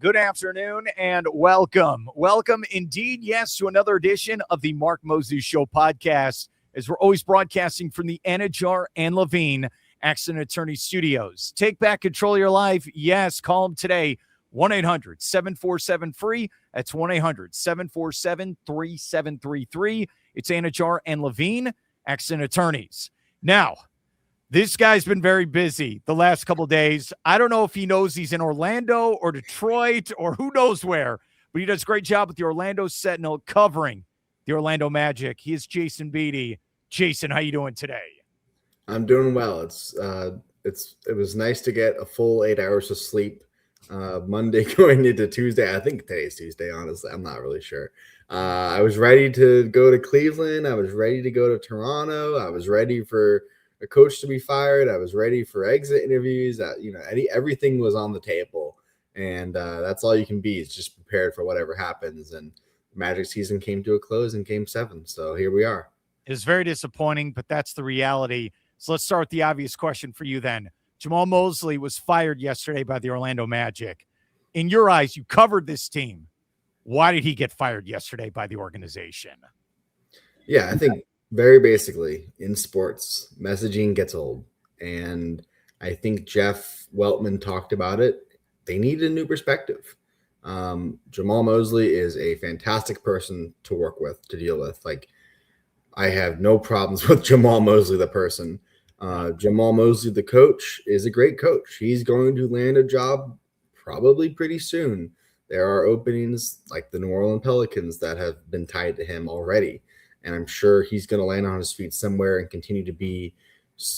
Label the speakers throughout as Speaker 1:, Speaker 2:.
Speaker 1: good afternoon, and welcome. Welcome indeed, yes, to another edition of the Mark Mosley Show podcast, as we're always broadcasting from the Anidjar and Levine Accident Attorney Studios. Take back control of your life. Yes, call them today, 1-800-747-FREE. That's 1-800-747-3733. It's Anidjar and Levine Accident Attorneys. Now, this guy's been very busy the last couple of days. I don't know if he knows he's in Orlando or Detroit or who knows where, but he does a great job with the Orlando Sentinel covering the Orlando Magic. He is Jason Beede. Jason, how you doing today?
Speaker 2: I'm doing well. It was nice to get a full 8 hours of sleep Monday going into Tuesday. I think today's Tuesday, honestly. I'm not really sure. I was ready to go to Cleveland. I was ready to go to Toronto. I was ready for a coach to be fired. I was ready for exit interviews. Everything was on the table, and that's all you can be, is just prepared for whatever happens. And Magic season came to a close in Game 7, so here we are.
Speaker 1: It's very disappointing, but that's the reality. So let's start with the obvious question for you then. Jamahl Mosley was fired yesterday by the Orlando Magic. In your eyes, you covered this team. Why did he get fired yesterday by the organization?
Speaker 2: Yeah, I think very basically, in sports, messaging gets old. And I think Jeff Weltman talked about it. They need a new perspective. Jamahl Mosley is a fantastic person to work with, to deal with. Like, I have no problems with Jamahl Mosley, the person. Jamahl Mosley, the coach, is a great coach. He's going to land a job probably pretty soon. There are openings like the New Orleans Pelicans that have been tied to him already. And I'm sure he's going to land on his feet somewhere and continue to be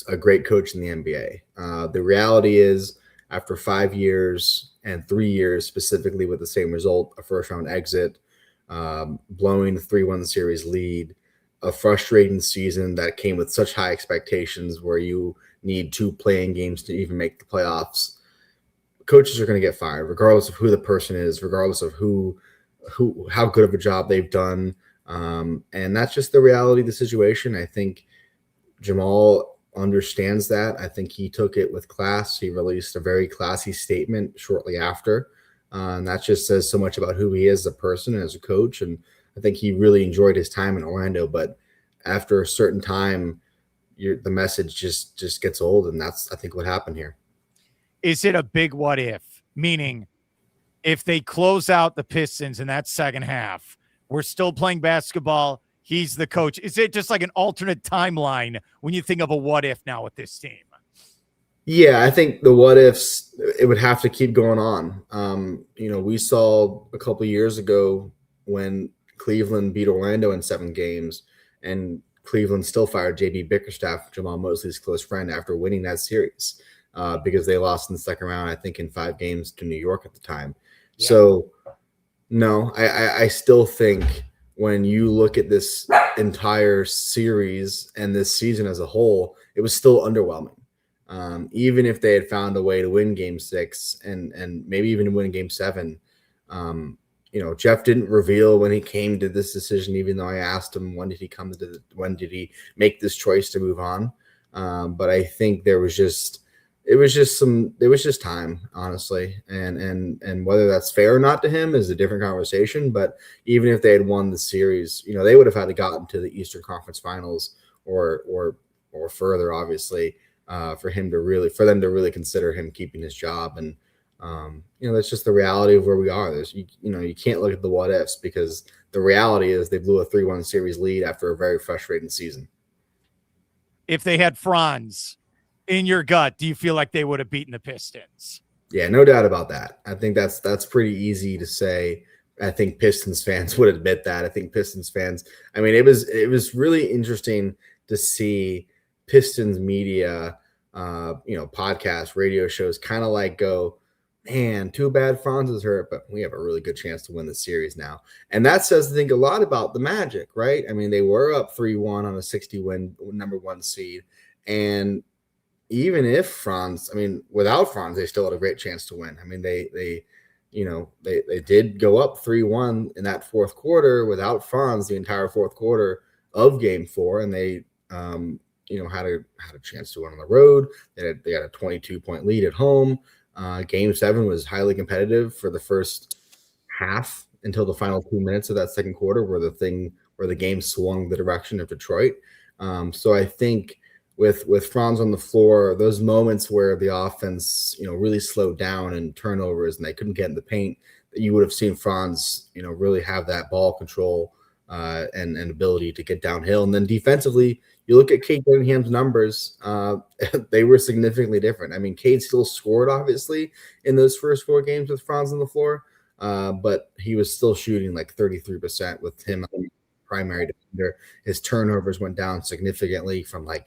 Speaker 2: a great coach in the NBA. The reality is, after 5 years and 3 years specifically with the same result, a first-round exit, blowing the 3-1 series lead, a frustrating season that came with such high expectations where you need 2 playing games to even make the playoffs, coaches are going to get fired, regardless of who the person is, regardless of how good of a job they've done. And that's just the reality of the situation. I think Jamahl understands that. I think he took it with class. He released a very classy statement shortly after. And that just says so much about who he is as a person and as a coach. And I think he really enjoyed his time in Orlando. But after a certain time, the message just gets old. And that's, I think, what happened here.
Speaker 1: Is it a big what if? Meaning, if they close out the Pistons in that second half, we're still playing basketball, he's the coach. Is it just like an alternate timeline when you think of a what if now with this team?
Speaker 2: Yeah, I think the what ifs, it would have to keep going on. We saw a couple of years ago when Cleveland beat Orlando in 7 games, and Cleveland still fired J.B. Bickerstaff, Jamahl Mosley's close friend, after winning that series because they lost in the second round, I think, in 5 games to New York at the time. Yeah. So, no, I still think when you look at this entire series and this season as a whole, it was still underwhelming. Even if they had found a way to win Game 6 and maybe even win Game 7, Jeff didn't reveal when he came to this decision, even though I asked him when did he make this choice to move on. But I think it was just time, honestly, and whether that's fair or not to him is a different conversation. But even if they had won the series, they would have had to gotten to the Eastern Conference Finals or further, obviously, for them to really consider him keeping his job. And that's just the reality of where we are. You can't look at the what ifs, because the reality is they blew a 3-1 series lead after a very frustrating season.
Speaker 1: If they had Franz, in your gut, do you feel like they would have beaten the Pistons?
Speaker 2: Yeah, no doubt about that. I think that's pretty easy to say. I think Pistons fans would admit that. I think Pistons fans, it was really interesting to see Pistons media, podcasts, radio shows kind of like go, man, too bad Franz is hurt, but we have a really good chance to win the series now. And that says, I think, a lot about the Magic, right? They were up 3-1 on a 60-win number 1 seed. And even if Franz, without Franz, they still had a great chance to win. They did go up 3-1 in that fourth quarter without Franz the entire fourth quarter of Game 4, and they had a chance to win on the road. They had a 22-point lead at home. Game 7 was highly competitive for the first half until the final 2 minutes of that second quarter, where the game swung the direction of Detroit. So I think with Franz on the floor, those moments where the offense, really slowed down and turnovers and they couldn't get in the paint, you would have seen Franz, really have that ball control and ability to get downhill. And then defensively, you look at Cade Cunningham's numbers, they were significantly different. I mean, Cade still scored, obviously, in those first 4 games with Franz on the floor, but he was still shooting like 33% with him as primary defender. His turnovers went down significantly from I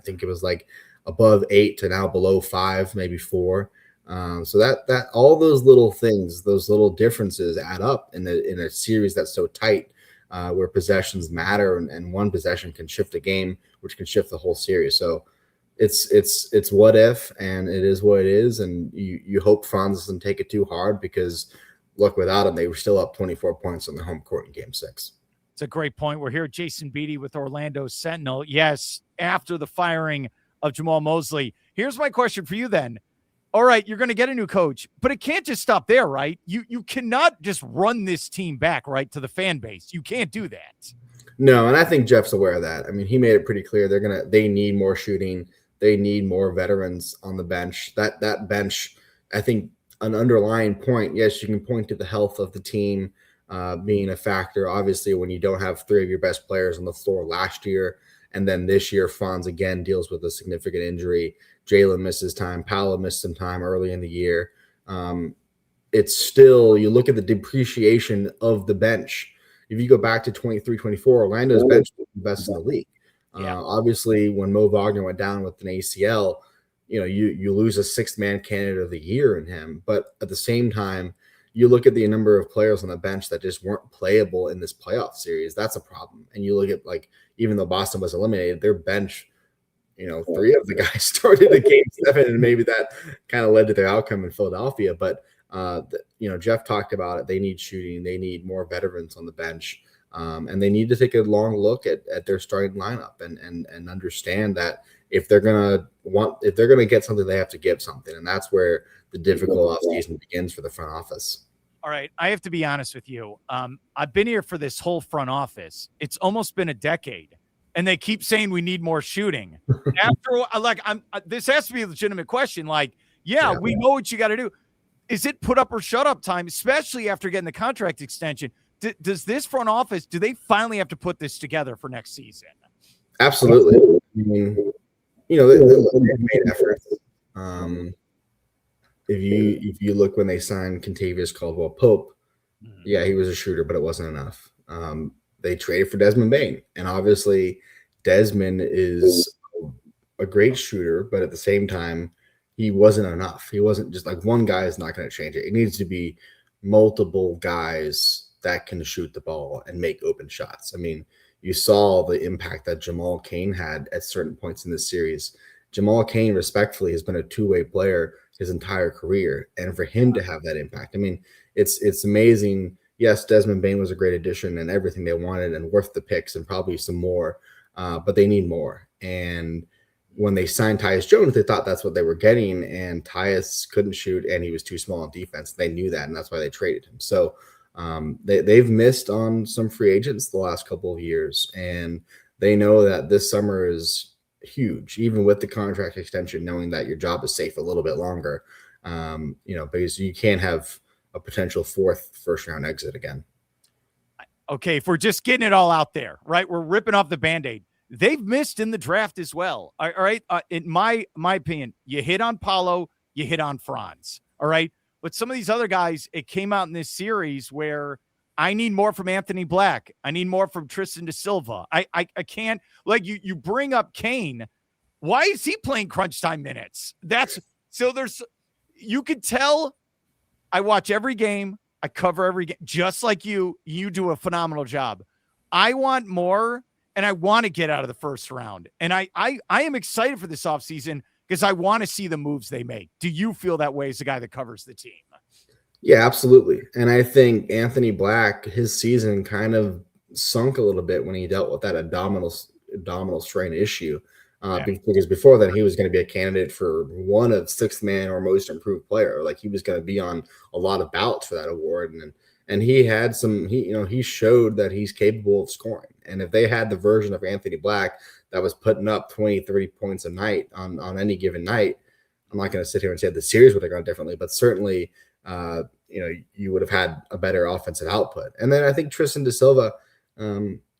Speaker 2: think it was like above 8 to now below 5, maybe 4. So that all those little things, those little differences add up in a series that's so tight, where possessions matter and one possession can shift a game, which can shift the whole series. So it's what if, and it is what it is. And you hope Franz doesn't take it too hard, because look, without him, they were still up 24 points on their home court in game 6.
Speaker 1: It's a great point. We're here at Jason Beede with Orlando Sentinel. Yes, after the firing of Jamahl Mosley. Here's my question for you then. All right, you're going to get a new coach, but it can't just stop there, right? You cannot just run this team back, right, to the fan base. You can't do that.
Speaker 2: No, and I think Jeff's aware of that. I mean, he made it pretty clear they need more shooting. They need more veterans on the bench. That bench, I think an underlying point, yes, you can point to the health of the team being a factor. Obviously, when you don't have 3 of your best players on the floor last year, and then this year, Franz again deals with a significant injury. Jalen misses time. Paolo missed some time early in the year. It's still, you look at the depreciation of the bench. If you go back to 23-24, Orlando's bench was the best in the league. Obviously, when Mo Wagner went down with an ACL, you lose a 6th-man candidate of the year in him. But at the same time, you look at the number of players on the bench that just weren't playable in this playoff series. That's a problem. And you look at, even though Boston was eliminated, their bench, 3 of the guys started the game 7, and maybe that kind of led to their outcome in Philadelphia. But, Jeff talked about it. They need shooting. They need more veterans on the bench. And they need to take a long look at their starting lineup and understand that if they're going to get something, they have to give something. And that's where the difficult offseason begins for the front office.
Speaker 1: All right, I have to be honest with you. I've been here for this whole front office. It's almost been a decade, and they keep saying we need more shooting. This has to be a legitimate question. We know what you got to do. Is it put up or shut up time, especially after getting the contract extension? Does this front office, do they finally have to put this together for next season?
Speaker 2: Absolutely. I mean, they made efforts. If you look when they signed Kentavious Caldwell-Pope, yeah, he was a shooter, but it wasn't enough. They traded for Desmond Bane, and obviously Desmond is a great shooter, but at the same time, he wasn't enough. He wasn't just one guy is not going to change it. It needs to be multiple guys that can shoot the ball and make open shots. I mean, you saw the impact that Jamal Cain had at certain points in this series. Jamal Cain, respectfully, has been a two-way player his entire career. And for him to have that impact, I mean, it's amazing. Yes, Desmond Bane was a great addition and everything they wanted and worth the picks and probably some more, but they need more. And when they signed Tyus Jones, they thought that's what they were getting, and Tyus couldn't shoot and he was too small on defense. They knew that, and that's why they traded him. So they've missed on some free agents the last couple of years, and they know that this summer is huge, even with the contract extension, knowing that your job is safe a little bit longer, because you can't have a potential 4th first-round exit again.
Speaker 1: Okay, if we're just getting it all out there, right? We're ripping off the Band-Aid. They've missed in the draft as well. All right. In my opinion, you hit on Paolo, you hit on Franz. All right. But some of these other guys, it came out in this series where I need more from Anthony Black. I need more from Tristan Da Silva. I can't, you bring up Kane. Why is he playing crunch time minutes? You could tell I watch every game. I cover every game. Just like you do a phenomenal job. I want more. And I want to get out of the first round. And I am excited for this offseason because I want to see the moves they make. Do you feel that way as a guy that covers the team?
Speaker 2: Yeah, absolutely. And I think Anthony Black, his season kind of sunk a little bit when he dealt with that abdominal strain issue. Because before then he was going to be a candidate for one of sixth man or most improved player. Like he was going to be on a lot of ballots for that award, and he had he showed that he's capable of scoring. And if they had the version of Anthony Black that was putting up 20, 30 points a night on any given night, I'm not going to sit here and say the series would have gone differently, but certainly, you would have had a better offensive output. And then I think Tristan da Silva,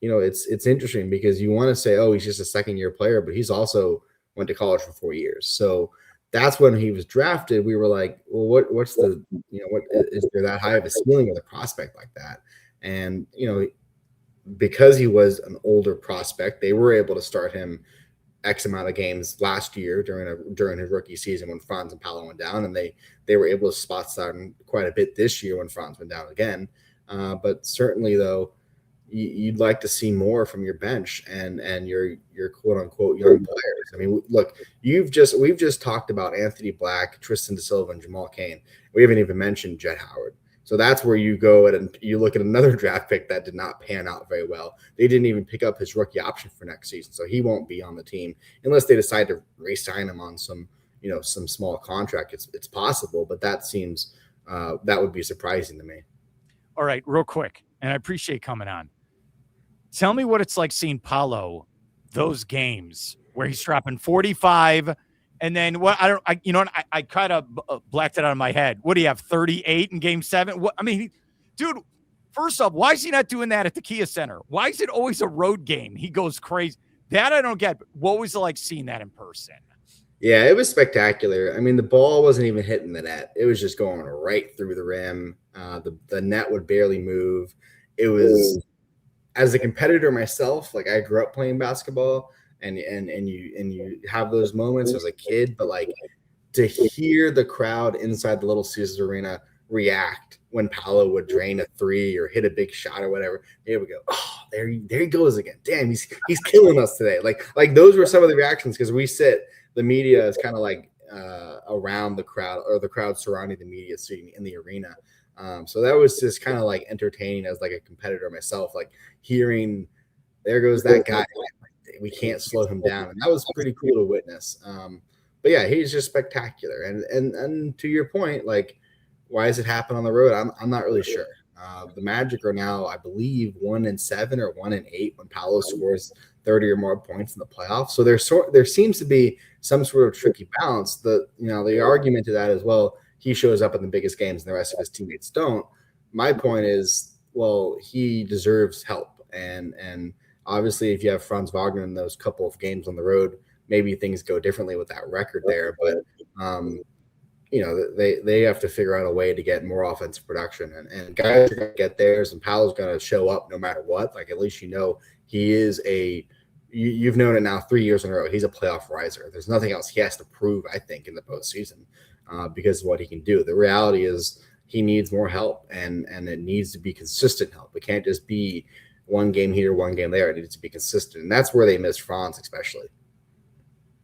Speaker 2: it's interesting because you want to say, oh, he's just a second-year player, but he's also went to college for 4 years. So that's when he was drafted. We were like, well, what is there that high of a ceiling with a prospect like that? And, because he was an older prospect, they were able to start him X amount of games last year during his rookie season when Franz and Paolo went down, and they were able to spot start him quite a bit this year when Franz went down again. But certainly, though, you'd like to see more from your bench and your quote unquote young players. I mean, look, we've just talked about Anthony Black, Tristan da Silva, and Jamahl Cain. We haven't even mentioned Jett Howard. So that's where you go and you look at another draft pick that did not pan out very well. They didn't even pick up his rookie option for next season, so he won't be on the team unless they decide to re-sign him on some small contract. It's possible, but that seems that would be surprising to me.
Speaker 1: All right, real quick, and I appreciate coming on. Tell me what it's like seeing Paolo those games where he's dropping 45. And then I kind of blacked it out of my head. What do you have, 38 in game 7? Dude, first off, why is he not doing that at the Kia Center? Why is it always a road game? He goes crazy. That I don't get. What was it like seeing that in person?
Speaker 2: Yeah, it was spectacular. I mean, the ball wasn't even hitting the net. It was just going right through the rim. The net would barely move. It was, as a competitor myself, like I grew up playing basketball. And you have those moments as a kid, but like to hear the crowd inside the Little Caesars Arena react when Paolo would drain a three or hit a big shot or whatever, there we go. Oh, there he goes again. Damn, he's killing us today. Like those were some of the reactions because the media is kind of like around the crowd or the crowd surrounding the media sitting in the arena. So that was just kind of like entertaining as like a competitor myself, like hearing there goes that guy. We can't slow him down, and that was pretty cool to witness. But yeah, he's just spectacular. And to your point, like, why does it happen on the road? I'm not really sure. The Magic are now, I believe, 1-7 or 1-8 when Paolo scores 30 or more points in the playoffs. So there seems to be some sort of tricky balance. The argument to that is, well, he shows up in the biggest games and the rest of his teammates don't. My point is, well, he deserves help, and obviously, if you have Franz Wagner in those couple of games on the road, maybe things go differently with that record there. But they have to figure out a way to get more offensive production, and guys are going to get theirs, and Paolo's going to show up no matter what. Like at least he is you've known it now 3 years in a row. He's a playoff riser. There's nothing else he has to prove, I think, in the postseason because of what he can do. The reality is he needs more help, and it needs to be consistent help. It can't just be one game here, one game there. It needs to be consistent. And that's where they miss Franz, especially.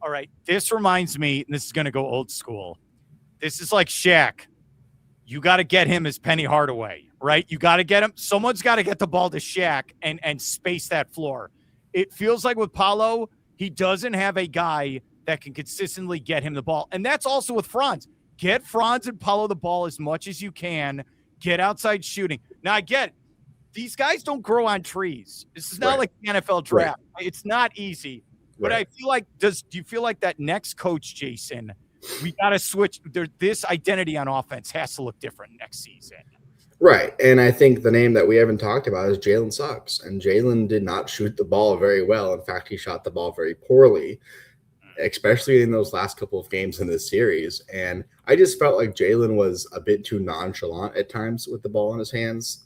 Speaker 1: All right. This reminds me, and this is going to go old school. This is like Shaq. You got to get him as Penny Hardaway, right? You got to get him. Someone's got to get the ball to Shaq and space that floor. It feels like with Paolo, he doesn't have a guy that can consistently get him the ball. And that's also with Franz. Get Franz and Paolo the ball as much as you can. Get outside shooting. Now, I get it. These guys don't grow on trees. This is not like the NFL draft. Right. It's not easy. But I feel like, do you feel like that next coach, Jason, we got to switch? This identity on offense has to look different next season.
Speaker 2: Right. And I think the name that we haven't talked about is Jalen Suggs. And Jalen did not shoot the ball very well. In fact, he shot the ball very poorly, especially in those last couple of games in this series. And I just felt like Jalen was a bit too nonchalant at times with the ball in his hands,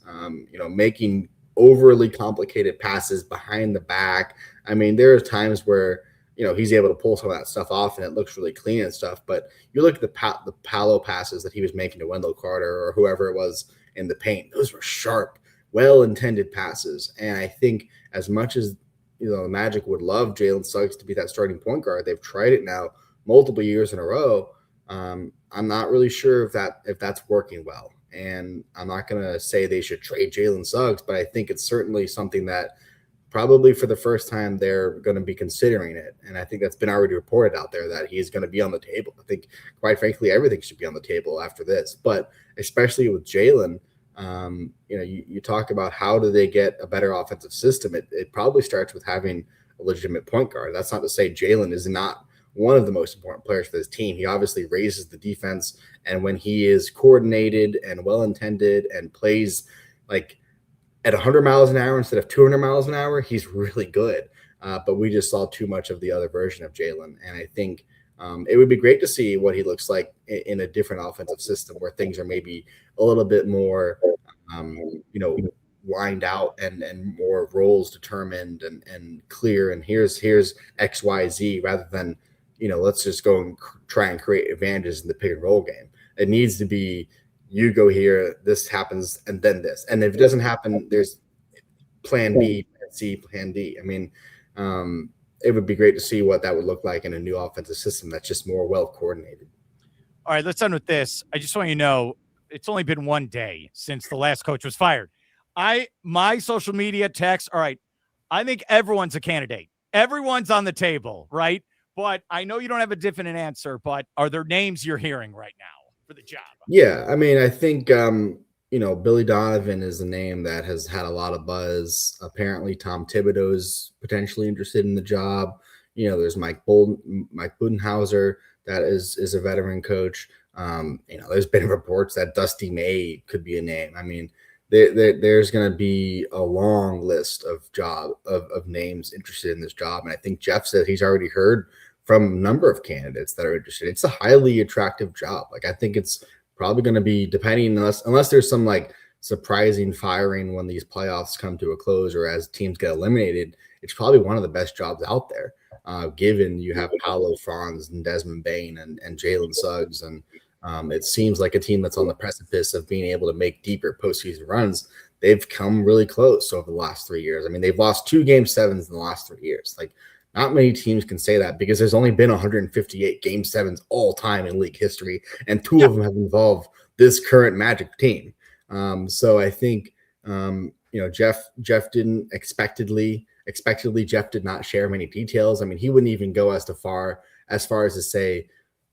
Speaker 2: making overly complicated passes behind the back. I mean, there are times where, he's able to pull some of that stuff off and it looks really clean and stuff. But you look at the Paolo passes that he was making to Wendell Carter or whoever it was in the paint. Those were sharp, well-intended passes. And I think as much as the Magic would love Jalen Suggs to be that starting point guard, they've tried it now multiple years in a row. I'm not really sure if that's working well. And I'm not going to say they should trade Jalen Suggs, but I think it's certainly something that probably for the first time they're going to be considering it. And I think that's been already reported out there that he's going to be on the table. I think, quite frankly, everything should be on the table after this. But especially with Jalen, you talk about how do they get a better offensive system. It probably starts with having a legitimate point guard. That's not to say Jalen is not one of the most important players for this team. He obviously raises the defense, and when he is coordinated and well-intended and plays like at 100 miles an hour instead of 200 miles an hour, he's really good. But we just saw too much of the other version of Jalen, and I think it would be great to see what he looks like in a different offensive system where things are maybe a little bit more, lined out and more roles determined and clear. And here's XYZ rather than, let's just go and try and create advantages in the pick and roll game. It needs to be, you go here, this happens, and then this. And if it doesn't happen, there's plan B, plan C, plan D. I mean, it would be great to see what that would look like in a new offensive system that's just more well coordinated.
Speaker 1: All right, let's end with this. I just want you to know it's only been one day since the last coach was fired. My social media text, all right, I think everyone's a candidate. Everyone's on the table, right? But I know you don't have a definite answer, but are there names you're hearing right now for the job?
Speaker 2: Yeah, I mean, I think Billy Donovan is a name that has had a lot of buzz. Apparently, Tom Thibodeau's potentially interested in the job. There's Mike Budenhauser that is a veteran coach. There's been reports that Dusty May could be a name. I mean, there's going to be a long list of names interested in this job, and I think Jeff said he's already heard from a number of candidates that are interested. It's a highly attractive job. Like, I think it's probably going to be, depending, unless there's some like surprising firing when these playoffs come to a close or as teams get eliminated, it's probably one of the best jobs out there, given you have Paolo Franz and Desmond Bain and Jalen Suggs. And it seems like a team that's on the precipice of being able to make deeper postseason runs. They've come really close over the last 3 years. I mean, they've lost 2 Game 7s in the last 3 years. Like, not many teams can say that because there's only been 158 Game 7s all time in league history, and 2 of them have involved this current Magic team. So I think, Jeff didn't expectedly, Jeff did not share many details. I mean, he wouldn't even go as far as to say,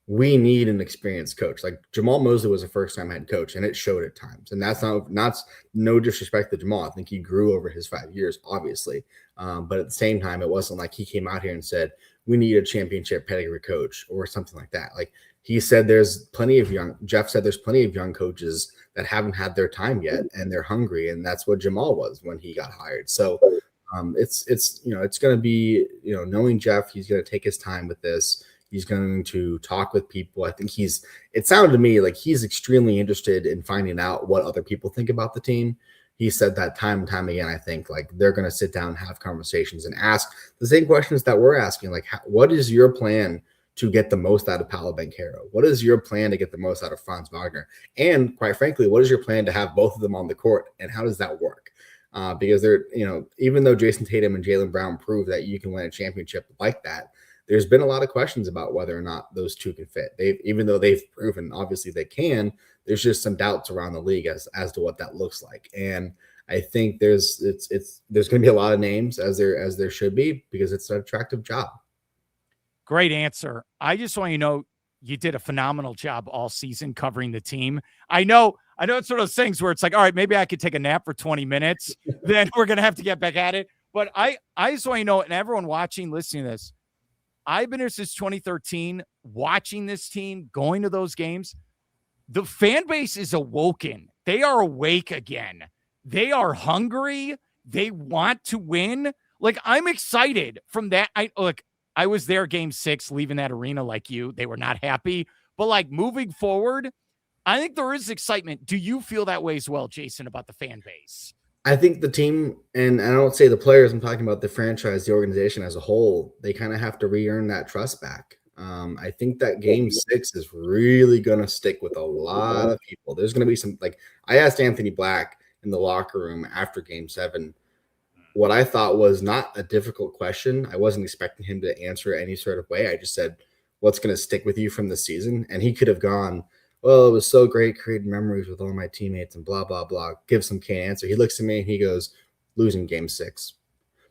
Speaker 2: we need an experienced coach. Like, Jamahl Mosley was a first-time head coach, and it showed at times. And that's not no disrespect to Jamahl. I think he grew over his 5 years, obviously. But at the same time, it wasn't like he came out here and said, we need a championship pedigree coach or something like that. Like, Jeff said there's plenty of young coaches that haven't had their time yet, and they're hungry. And that's what Jamahl was when he got hired. So it's going to be, knowing Jeff, he's going to take his time with this. He's going to talk with people. I think it sounded to me like he's extremely interested in finding out what other people think about the team. He said that time and time again. I think like they're going to sit down, have conversations, and ask the same questions that we're asking. Like, what is your plan to get the most out of Paolo Banchero? What is your plan to get the most out of Franz Wagner? And quite frankly, what is your plan to have both of them on the court? And how does that work? Because they're, even though Jason Tatum and Jaylen Brown prove that you can win a championship like that, there's been a lot of questions about whether or not those two can fit. Even though they've proven obviously they can, there's just some doubts around the league as to what that looks like. And I think there's going to be a lot of names as there should be, because it's an attractive job.
Speaker 1: Great answer. I just want you to know you did a phenomenal job all season covering the team. I know it's one of those things where it's like, all right, maybe I could take a nap for 20 minutes. Then we're going to have to get back at it. But I just want you to know, and everyone watching, listening to this, I've been here since 2013, watching this team, going to those games. The fan base is awoken. They are awake again. They are hungry. They want to win. Like, I'm excited from that. I was there Game 6, leaving that arena like you. They were not happy. But, like, moving forward, I think there is excitement. Do you feel that way as well, Jason, about the fan base?
Speaker 2: I think the team, and I don't say the players, I'm talking about the franchise, the organization as a whole, they kind of have to re-earn that trust back. I think that Game 6 is really going to stick with a lot of people. There's going to be some, like, I asked Anthony Black in the locker room after Game 7 what I thought was not a difficult question. I wasn't expecting him to answer it any sort of way. I just said, what's going to stick with you from the season? And he could have gone, well, it was so great creating memories with all my teammates and blah, blah, blah. Give some canned answer. He looks at me and he goes, losing Game 6.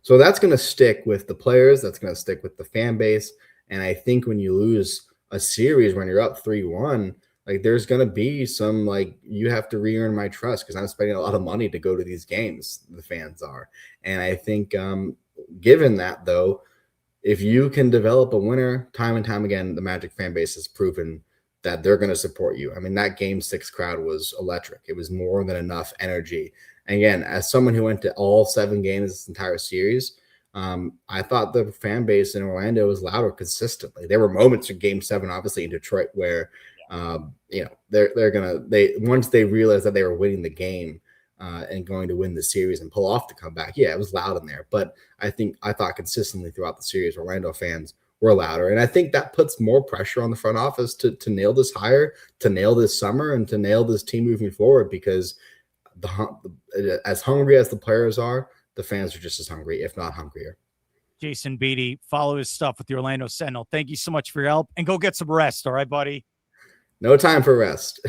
Speaker 2: So that's going to stick with the players. That's going to stick with the fan base. And I think when you lose a series when you're up 3-1, like there's going to be some like you have to re-earn my trust because I'm spending a lot of money to go to these games. The fans are, and I think given that though, if you can develop a winner time and time again, the Magic fan base has proven that they're going to support you. I mean, that Game 6 crowd was electric. It was more than enough energy. And again, as someone who went to all 7 games this entire series, I thought the fan base in Orlando was louder consistently. There were moments in Game 7, obviously in Detroit, where they're once they realized that they were winning the game and going to win the series and pull off the comeback. Yeah, it was loud in there, but I thought consistently throughout the series, Orlando fans were louder. And I think that puts more pressure on the front office to nail this hire, to nail this summer, and to nail this team moving forward because as hungry as the players are, the fans are just as hungry, if not hungrier.
Speaker 1: Jason Beede, follow his stuff with the Orlando Sentinel. Thank you so much for your help, and go get some rest. All right, buddy?
Speaker 2: No time for rest.